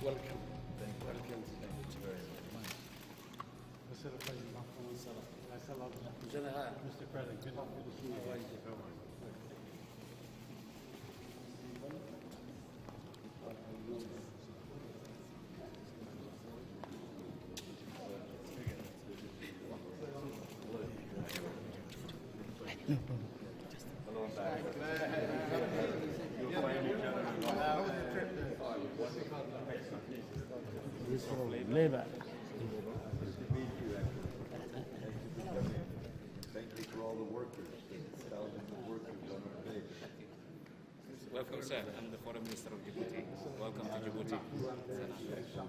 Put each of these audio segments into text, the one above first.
welcome. Welcome. Mr. President, good luck with the season. Thank you for all the workers, thousands of workers on our base. Welcome, sir. I'm the Foreign Minister of Djibouti. Welcome to Djibouti.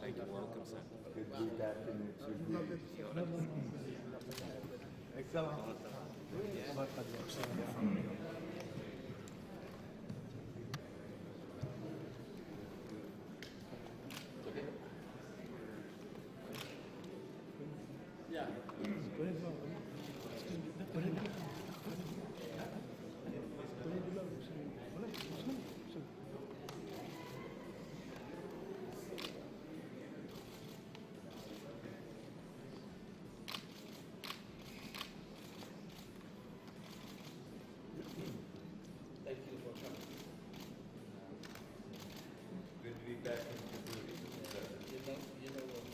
Thank you. Welcome, sir. Good to be back in Djibouti. Thank you for coming. Good to be back in Djibouti. You know what?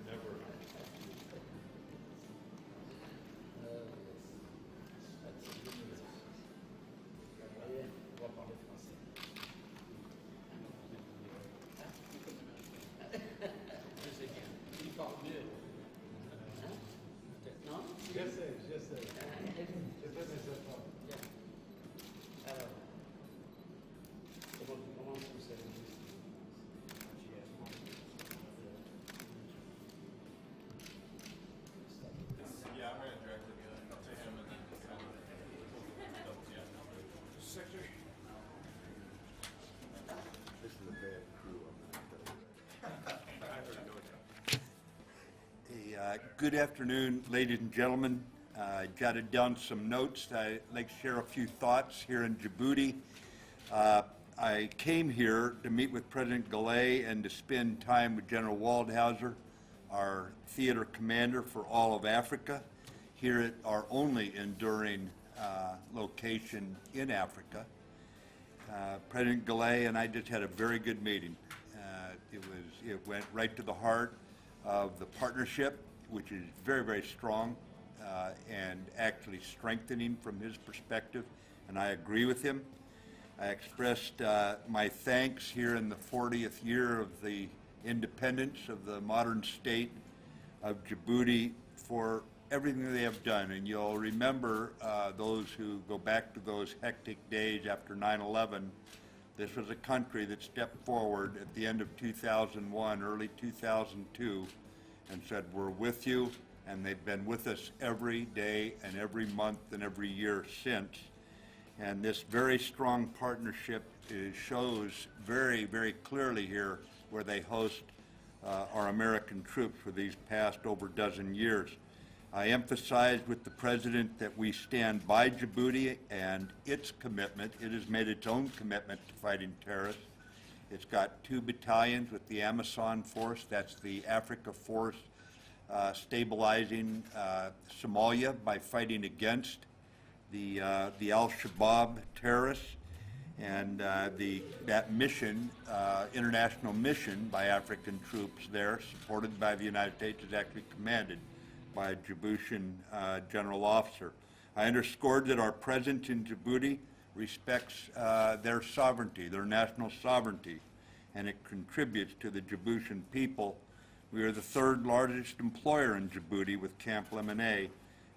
Never. That's a good news. On va parler français. Je sais bien. Il parle mieux. Hein? Non? Je sais. Bien. Alors, comment vous savez Yeah, I'm going to direct it to him and then just kind of, Secretary. This is a bad crew. Good afternoon, ladies and gentlemen. I jotted down some notes. I'd like to share a few thoughts here in Djibouti. I came here to meet with President Gallet and to spend time with General Waldhauser, our theater commander for all of Africa, here at our only enduring location in Africa. President Gallet and I just had a very good meeting. It went right to the heart of the partnership, which is very, very strong and actually strengthening from his perspective, and I agree with him. I expressed my thanks here in the 40th year of the independence of the modern state of Djibouti for everything they have done. And you'll remember those who go back to those hectic days after 9/11. This was a country that stepped forward at the end of 2001, early 2002, and said, we're with you, and they've been with us every day and every month and every year since. And this very strong partnership shows very, very clearly here where they host our American troops for these past over a dozen years. I emphasized with the President that we stand by Djibouti and its commitment. It has made its own commitment to fighting terrorists. It's got 2 battalions with the Amazon force. That's the Africa force stabilizing Somalia by fighting against the Al-Shabaab terrorists. And that mission, international mission by African troops there, supported by the United States, is actually commanded by a Djiboutian general officer. I underscored that our presence in Djibouti respects their sovereignty, their national sovereignty, and it contributes to the Djiboutian people. We are the 3rd largest employer in Djibouti with Camp Lemonnet.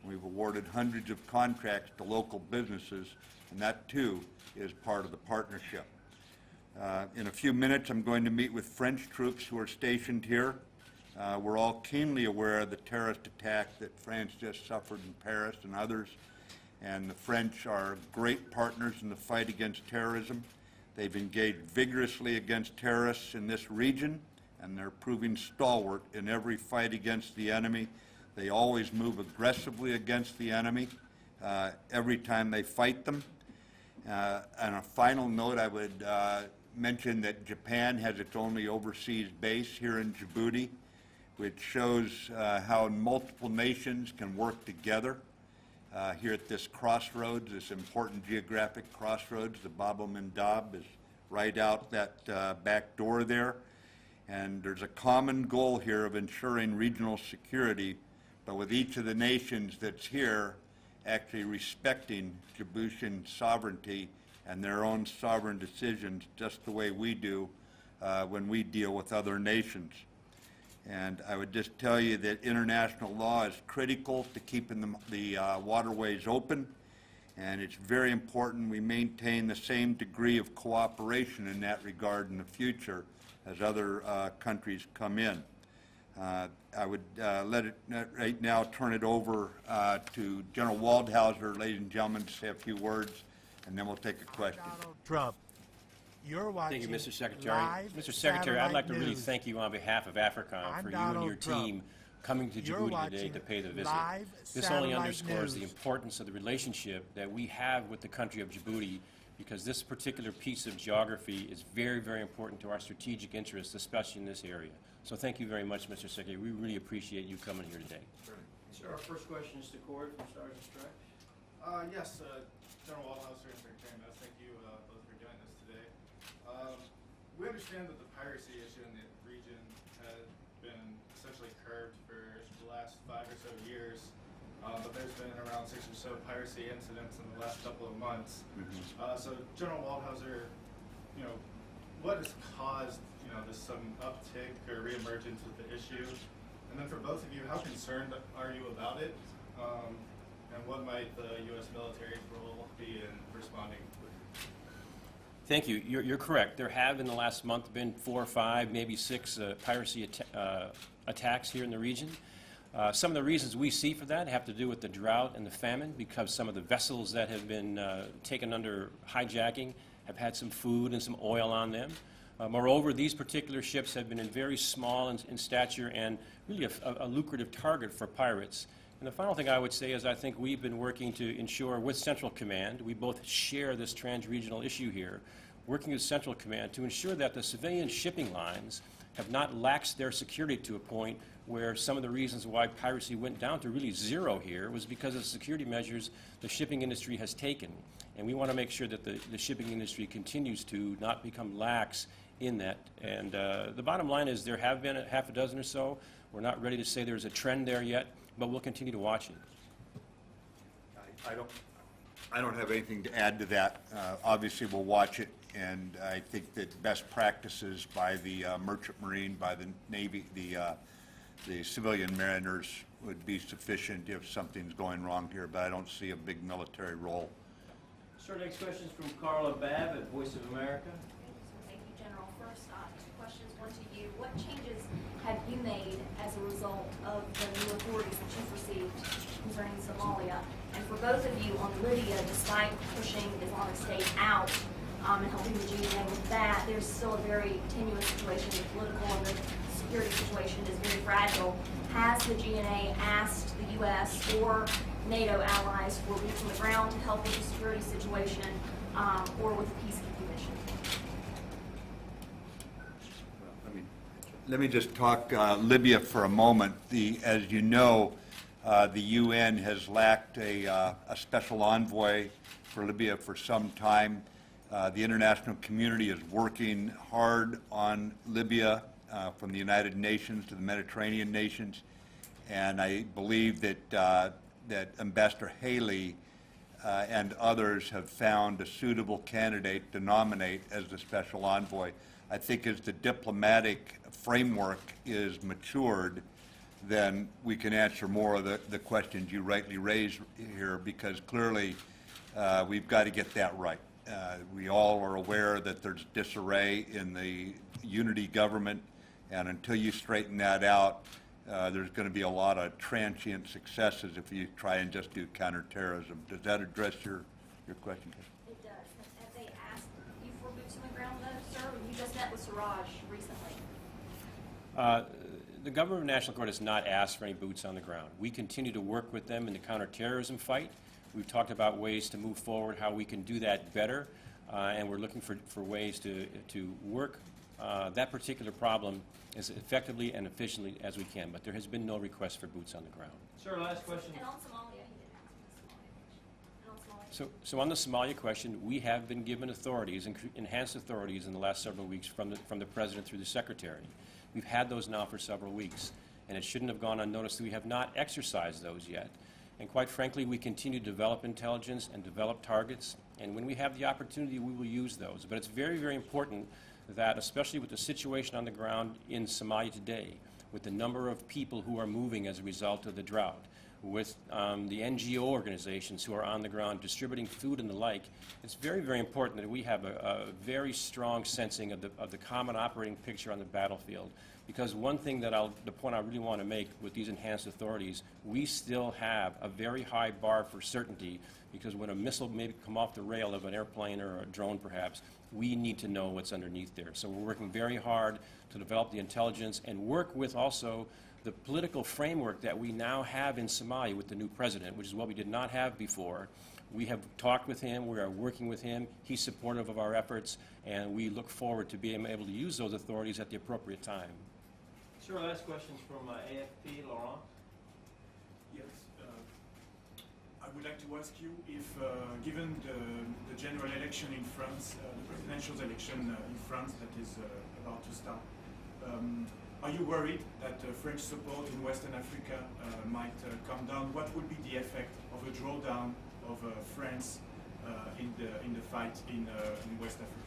We've awarded hundreds of contracts to local businesses, and that too is part of the partnership. In a few minutes, I'm going to meet with French troops who are stationed here. We're all keenly aware of the terrorist attack that France just suffered in Paris and others, and the French are great partners in the fight against terrorism. They've engaged vigorously against terrorists in this region, and they're proving stalwart in every fight against the enemy. They always move aggressively against the enemy every time they fight them. On a final note, I would mention that Japan has its only overseas base here in Djibouti, which shows how multiple nations can work together here at this crossroads, this important geographic crossroads. The Bab el Mandab is right out that back door there. And there's a common goal here of ensuring regional security, but with each of the nations that's here actually respecting Djiboutian sovereignty and their own sovereign decisions, just the way we do when we deal with other nations. And I would just tell you that international law is critical to keeping the waterways open, and it's very important we maintain the same degree of cooperation in that regard in the future as other countries come in. I would right now turn it over to General Waldhauser, ladies and gentlemen, to say a few words, and then we'll take a question. Donald Trump. You're watching Thank you, Mr. Secretary. live Mr. Secretary, I'd like to really news. thank you on behalf of AFRICOM I'm for you and Donald your Trump. team coming to You're Djibouti today watching to pay the visit. live This only satellite underscores the news. importance of the relationship that we have with the country of Djibouti, because this particular piece of geography is very, very important to our strategic interests, especially in this area. So thank you very much, Mr. Secretary. We really appreciate you coming here today. Sir, our first question is to Court from Sergeant Strack. Yes, General Waldhauser and Secretary Mattis, thank you both for doing this today. We understand that the piracy issue in the region has been essentially curbed for the last 5 or so years, but there's been around 6 or so piracy incidents in the last couple of months. So General Waldhauser, what has caused this some uptick or reemergence with the issue? And then for both of you, how concerned are you about it? And what might the U.S. military's role be in responding? Thank you. You're correct. There have in the last month been 4 or 5, maybe 6 piracy attacks here in the region. Some of the reasons we see for that have to do with the drought and the famine, because some of the vessels that have been taken under hijacking have had some food and some oil on them. Moreover, these particular ships have been very small in stature and really a lucrative target for pirates. And the final thing I would say is I think we've been working to ensure with Central Command, we both share this trans-regional issue here, working with Central Command to ensure that the civilian shipping lines have not laxed their security to a point where some of the reasons why piracy went down to really zero here was because of the security measures the shipping industry has taken. And we want to make sure that the shipping industry continues to not become lax in that. And the bottom line is there have been a half a dozen or so. We're not ready to say there's a trend there yet, but we'll continue to watch it. I don't have anything to add to that. Obviously, we'll watch it, and I think that best practices by the Merchant Marine, by the Navy, the civilian mariners would be sufficient if something's going wrong here, but I don't see a big military role. Sir, next question is from Carla Babb at Voice of America. Thank you, General. First, two questions, one to you. What changes have you made as a result of the new authorities that you've received concerning Somalia? And for both of you on Libya, despite pushing Islamic State out and helping the GNA with that, there's still a very tenuous situation. The political and the security situation is very fragile. Has the GNA asked the U.S. or NATO allies for boots on the ground to help with the security situation or with the peacekeeping mission? Let me just talk Libya for a moment. As you know, the UN has lacked a special envoy for Libya for some time. The international community is working hard on Libya, from the United Nations to the Mediterranean nations, and I believe that Ambassador Haley and others have found a suitable candidate to nominate as the special envoy. I think as the diplomatic framework is matured, then we can answer more of the questions you rightly raised here, because clearly we've got to get that right. We all are aware that there's disarray in the unity government, and until you straighten that out, there's going to be a lot of transient successes if you try and just do counterterrorism. Does that address your question? It does. Have they asked you for boots on the ground, though, sir? You just met with Siraj recently. The government of National Guard has not asked for any boots on the ground. We continue to work with them in the counterterrorism fight. We've talked about ways to move forward, how we can do that better. and we're looking for ways to work that particular problem as effectively and efficiently as we can. But there has been no request for boots on the ground. Sir, last question. And on Somalia, he didn't answer the Somalia question. And on Somalia. So on the Somalia question, we have been given authorities, enhanced authorities in the last several weeks from the President through the Secretary. We've had those now for several weeks, and it shouldn't have gone unnoticed that we have not exercised those yet. And quite frankly, we continue to develop intelligence and develop targets, and when we have the opportunity, we will use those. But it's very, very important that, especially with the situation on the ground in Somalia today, with the number of people who are moving as a result of the drought, with the NGO organizations who are on the ground distributing food and the like, it's very, very important that we have a very strong sensing of the common operating picture on the battlefield. Because one thing the point I really want to make with these enhanced authorities, we still have a very high bar for certainty, because when a missile may come off the rail of an airplane or a drone perhaps, we need to know what's underneath there. So we're working very hard to develop the intelligence and work with also the political framework that we now have in Somalia with the new president, which is what we did not have before. We have talked with him, we are working with him, he's supportive of our efforts, and we look forward to being able to use those authorities at the appropriate time. Sir, last questions from AFP, Laurent. Yes. I would like to ask you if, given the general election in France, the presidential election in France that is about to start, are you worried that French support in Western Africa might come down? What would be the effect of a drawdown of France in the fight in West Africa?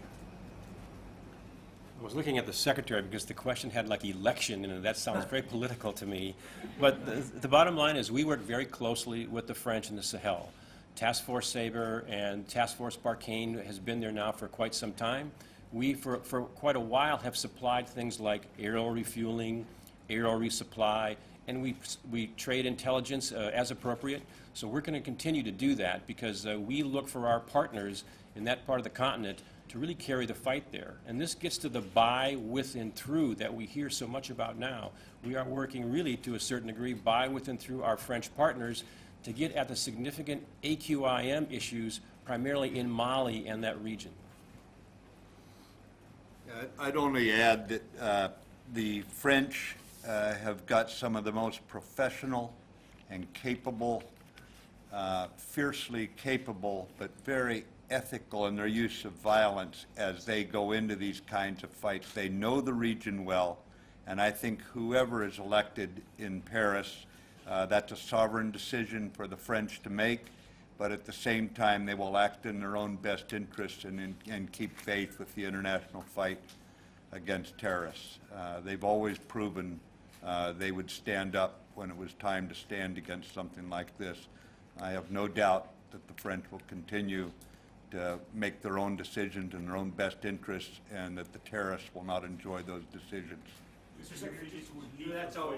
I was looking at the Secretary because the question had like election, and that sounds very political to me. But the bottom line is we work very closely with the French in the Sahel. Task Force Sabre and Task Force Barkhane has been there now for quite some time. We, for quite a while, have supplied things like aerial refueling, aerial resupply, and we trade intelligence as appropriate. So we're going to continue to do that because we look for our partners in that part of the continent to really carry the fight there. And this gets to the by, with, and through that we hear so much about now. We are working really, to a certain degree, by, with, and through our French partners to get at the significant AQIM issues, primarily in Mali and that region. I'd only add that the French have got some of the most professional and capable, fiercely capable, but very ethical in their use of violence as they go into these kinds of fights. They know the region well, and I think whoever is elected in Paris, that's a sovereign decision for the French to make, but at the same time they will act in their own best interests and keep faith with the international fight against terrorists. They've always proven they would stand up when it was time to stand against something like this. I have no doubt that the French will continue to make their own decisions in their own best interests, and that the terrorists will not enjoy those decisions. Mr. Secretary, it would That's all.